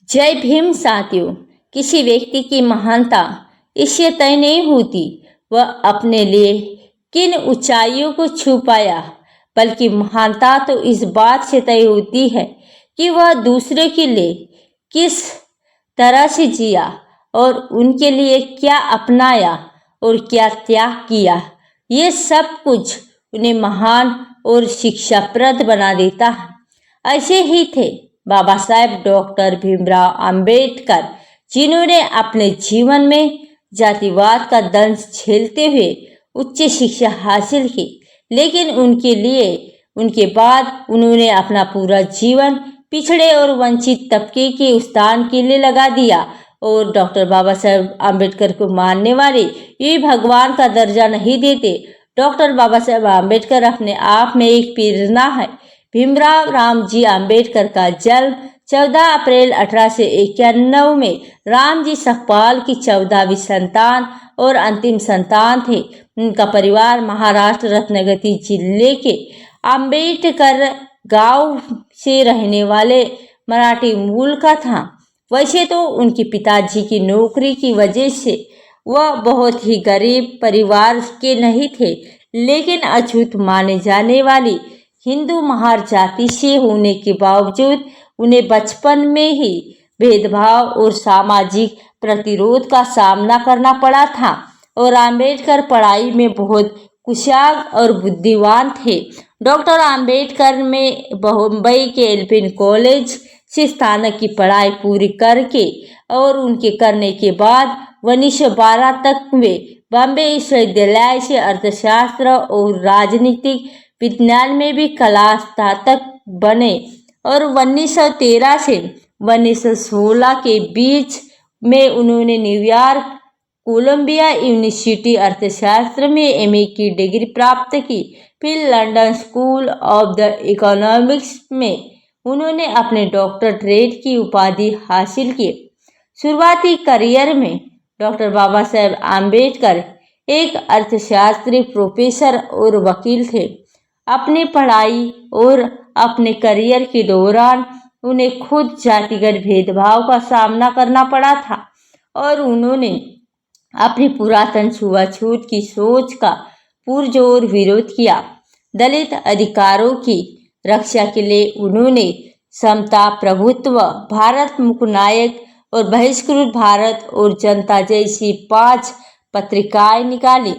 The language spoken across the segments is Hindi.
जय भीम साथियों। किसी व्यक्ति की महानता इससे तय नहीं होती वह अपने लिए किन ऊंचाइयों को छू पाया, बल्कि महानता तो इस बात से तय होती है कि वह दूसरे के लिए किस तरह से जिया और उनके लिए क्या अपनाया और क्या त्याग किया। ये सब कुछ उन्हें महान और शिक्षाप्रद बना देता है। ऐसे ही थे बाबा साहेब डॉक्टर भीमराव अंबेडकर, जिन्होंने अपने जीवन में जातिवाद का दंश झेलते हुए उच्च शिक्षा हासिल की, लेकिन उनके बाद उन्होंने अपना पूरा जीवन पिछड़े और वंचित तबके के उत्थान के लिए लगा दिया। और डॉक्टर बाबा साहेब आम्बेडकर को मानने वाले ये भगवान का दर्जा नहीं देते। डॉक्टर बाबा साहेब आम्बेडकर अपने आप में एक प्रेरणा है। भीमराव रामजी आम्बेडकर का जन्म 14 अप्रैल 1891 में रामजी सकपाल की 14वीं संतान और अंतिम संतान थे। उनका परिवार महाराष्ट्र रत्नागिरी जिले के आम्बेडकर गांव से रहने वाले मराठी मूल का था। वैसे तो उनके पिताजी की नौकरी की वजह से वह बहुत ही गरीब परिवार के नहीं थे, लेकिन अछूत माने जाने वाली हिंदू महार जाति से होने के बावजूद उन्हें बचपन में ही भेदभाव और सामाजिक प्रतिरोध का सामना करना पड़ा था। और आम्बेडकर पढ़ाई में बहुत कुशाग्र और बुद्धिमान थे। डॉक्टर आम्बेडकर में बम्बई के एल्पिन कॉलेज से स्नातक की पढ़ाई पूरी करके और उनके करने के बाद 1912 तक वे बॉम्बे विश्वविद्यालय से अर्थशास्त्र और राजनीतिक विज्ञान में भी कला स्नातक बने और 1913 से 1916 के बीच में उन्होंने न्यूयॉर्क कोलंबिया यूनिवर्सिटी अर्थशास्त्र में एमए की डिग्री प्राप्त की। फिर London school of the economics में उन्होंने अपने डॉक्टरेट की उपाधि हासिल की। शुरुआती करियर में डॉक्टर बाबा साहेब आम्बेडकर एक अर्थशास्त्री, प्रोफेसर और वकील थे। अपनी पढ़ाई और अपने करियर के दौरान उन्हें खुद जातिगत भेदभाव का सामना करना पड़ा था और उन्होंने अपनी पुरातन छुआछूत की सोच का पुरजोर विरोध किया। दलित अधिकारों की रक्षा के लिए उन्होंने समता, प्रभुत्व, भारत मुक्त नायक और बहिष्कृत भारत और जनता जैसी 5 पत्रिकाएं निकाली,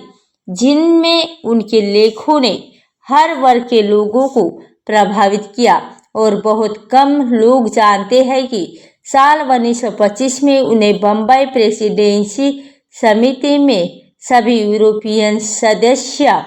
जिनमें उनके लेखों ने हर वर्ग के लोगों को प्रभावित किया। और बहुत कम लोग जानते हैं कि साल 1925 में उन्हें बम्बई प्रेसिडेंसी समिति में सभी यूरोपियन सदस्य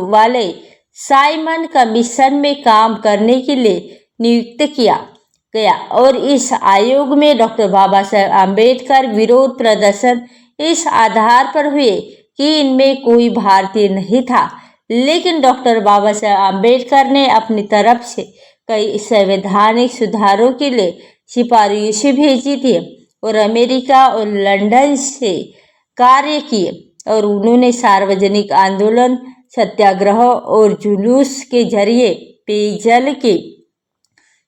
वाले साइमन कमीशन में काम करने के लिए नियुक्त किया गया। और इस आयोग में डॉक्टर बाबा साहेब आम्बेडकर विरोध प्रदर्शन इस आधार पर हुए कि इनमें कोई भारतीय नहीं था, लेकिन डॉक्टर बाबा साहेब आम्बेडकर ने अपनी तरफ से कई संवैधानिक सुधारों के लिए सिफारिशें भेजी थी और अमेरिका और लंदन से कार्य किए। और उन्होंने सार्वजनिक आंदोलन, सत्याग्रह और जुलूस के जरिए पेयजल के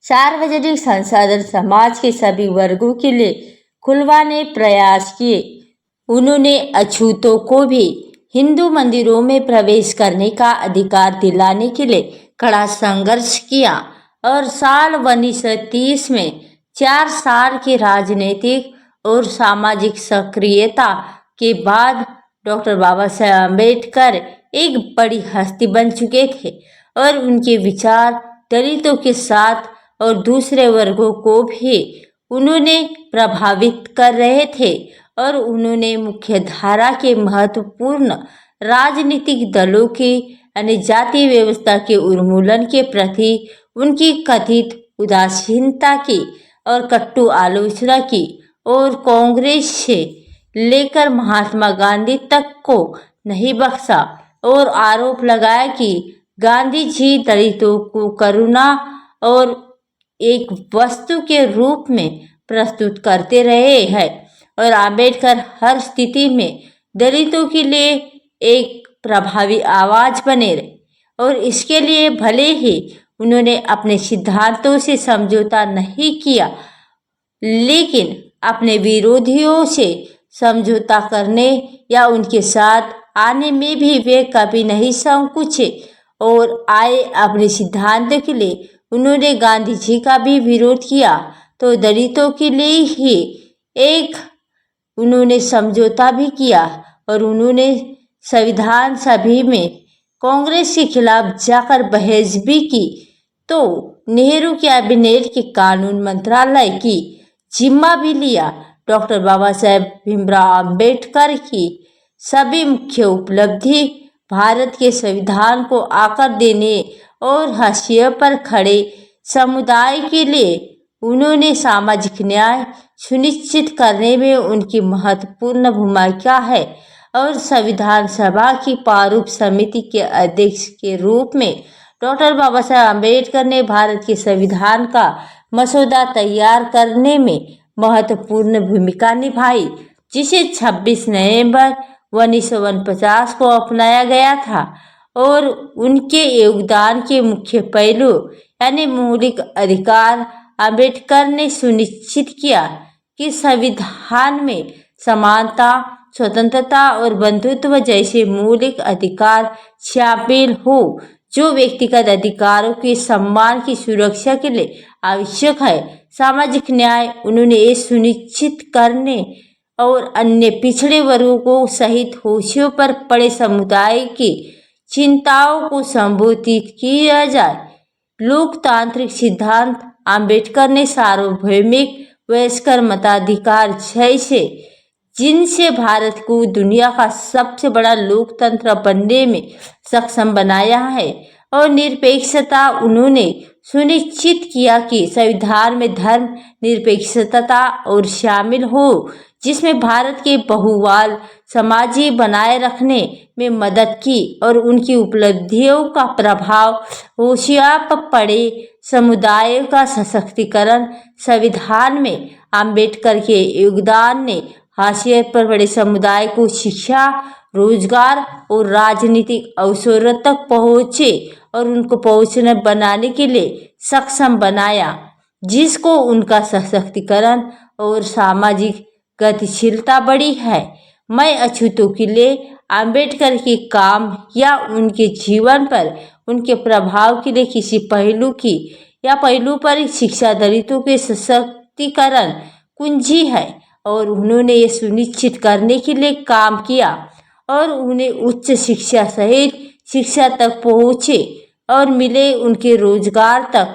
सार्वजनिक संसाधन समाज के सभी वर्गों के लिए खुलवाने प्रयास किए। उन्होंने अछूतों को भी हिंदू मंदिरों में प्रवेश करने का अधिकार दिलाने के लिए कड़ा संघर्ष किया। और साल 1930 में 4 साल की राजनीतिक और सामाजिक सक्रियता के बाद डॉक्टर बाबा साहेब आम्बेडकर एक बड़ी हस्ती बन चुके थे और उनके विचार दलितों के साथ और दूसरे वर्गों को भी उन्होंने प्रभावित कर रहे थे। और उन्होंने मुख्य धारा के महत्वपूर्ण राजनीतिक दलों के जाति व्यवस्था के उन्मूलन के प्रति उनकी कथित उदासीनता की और कट्टू आलोचना की। और कांग्रेस से लेकर महात्मा गांधी तक को नहीं बख्शा और आरोप लगाया कि गांधी जी दलितों को करुणा और एक वस्तु के रूप में प्रस्तुत करते रहे हैं। और आम्बेडकर हर स्थिति में दलितों के लिए एक प्रभावी आवाज बने रहे और इसके लिए भले ही उन्होंने अपने सिद्धांतों से समझौता नहीं किया, लेकिन अपने विरोधियों से समझौता करने या उनके साथ आने में भी वे कभी नहीं संकोचे और आए अपने सिद्धांतों के लिए। उन्होंने गांधी जी का भी विरोध किया तो दलितों के लिए ही एक उन्होंने समझौता भी किया और उन्होंने संविधान सभा में कांग्रेस के खिलाफ जाकर बहस भी की। तो नेहरू कैबिनेट के कानून मंत्रालय की जिम्मा भी लिया। डॉक्टर बाबा साहेब भीमराव अंबेडकर की सभी मुख्य उपलब्धि भारत के संविधान को आकार देने और हाशिए पर खड़े समुदाय के लिए उन्होंने सामाजिक न्याय सुनिश्चित करने में उनकी महत्वपूर्ण भूमिका है और संविधान सभा की प्रारूप समिति के अध्यक्ष के रूप में डॉक्टर बाबा साहेब अम्बेडकर ने भारत के संविधान का मसौदा तैयार करने में महत्वपूर्ण भूमिका निभाई, जिसे 26 नवंबर 1949 को अपनाया गया था। और उनके योगदान के मुख्य पहलू यानी मौलिक अधिकार अम्बेडकर ने सुनिश्चित किया कि संविधान में समानता, स्वतंत्रता और बंधुत्व जैसे मौलिक अधिकार शामिल हो, जो व्यक्तिगत अधिकारों के सम्मान की सुरक्षा के लिए आवश्यक है। सामाजिक न्याय उन्होंने ये सुनिश्चित करने और अन्य पिछड़े वर्गों को सहित होशियों पर पड़े समुदाय की चिंताओं को संबोधित किया जाए। लोकतांत्रिक सिद्धांत अम्बेडकर ने सार्वभौमिक वयस्कर मताधिकार जैसे जिनसे भारत को दुनिया का सबसे बड़ा लोकतंत्र बनने में सक्षम बनाया है। और निरपेक्षता उन्होंने सुनिश्चित किया कि संविधान में धर्म निरपेक्षता और शामिल हो, जिसमें भारत के बहुवाल समाज बनाए रखने में मदद की और उनकी उपलब्धियों का प्रभाव होशियार पर पड़े समुदायों का सशक्तिकरण। संविधान में अम्बेडकर के योगदान ने हाशिए पर पड़े समुदाय को शिक्षा, रोजगार और राजनीतिक अवसरों तक पहुँचे और उनको पहुँचने बनाने के लिए सक्षम बनाया, जिसको उनका सशक्तिकरण और सामाजिक गतिशीलता बढ़ी है। मैं अछूतों के लिए अम्बेडकर के काम या उनके जीवन पर उनके प्रभाव के लिए किसी पहलू पर शिक्षा दलितों के सशक्तिकरण कुंजी है और उन्होंने ये सुनिश्चित करने के लिए काम किया और उन्हें उच्च शिक्षा सहित शिक्षा तक पहुँचे और मिले उनके रोजगार तक।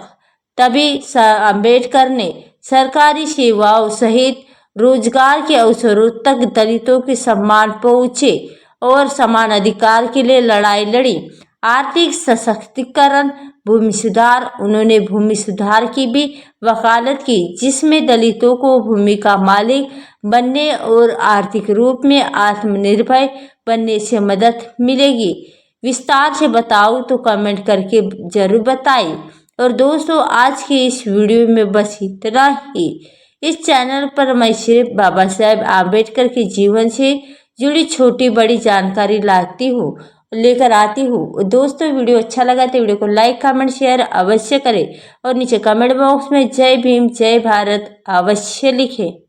तभी अम्बेडकर ने सरकारी सेवाओं सहित रोजगार के अवसरों तक दलितों के सम्मान पहुँचे और समान अधिकार के लिए लड़ाई लड़ी। आर्थिक सशक्तिकरण, भूमि सुधार उन्होंने भूमि सुधार की भी वकालत की, जिसमें दलितों को भूमि का मालिक बनने और आर्थिक रूप में आत्मनिर्भर बनने से मदद मिलेगी। विस्तार से बताऊं तो कमेंट करके जरूर बताइए। और दोस्तों, आज के इस वीडियो में बस इतना ही। इस चैनल पर मैं सिर्फ बाबा साहेब आम्बेडकर के जीवन से जुड़ी छोटी बड़ी जानकारी लेकर आती हूँ। दोस्तों, वीडियो अच्छा लगा तो वीडियो को लाइक, कमेंट, शेयर अवश्य करें और नीचे कमेंट बॉक्स में जय भीम, जय भारत अवश्य लिखें।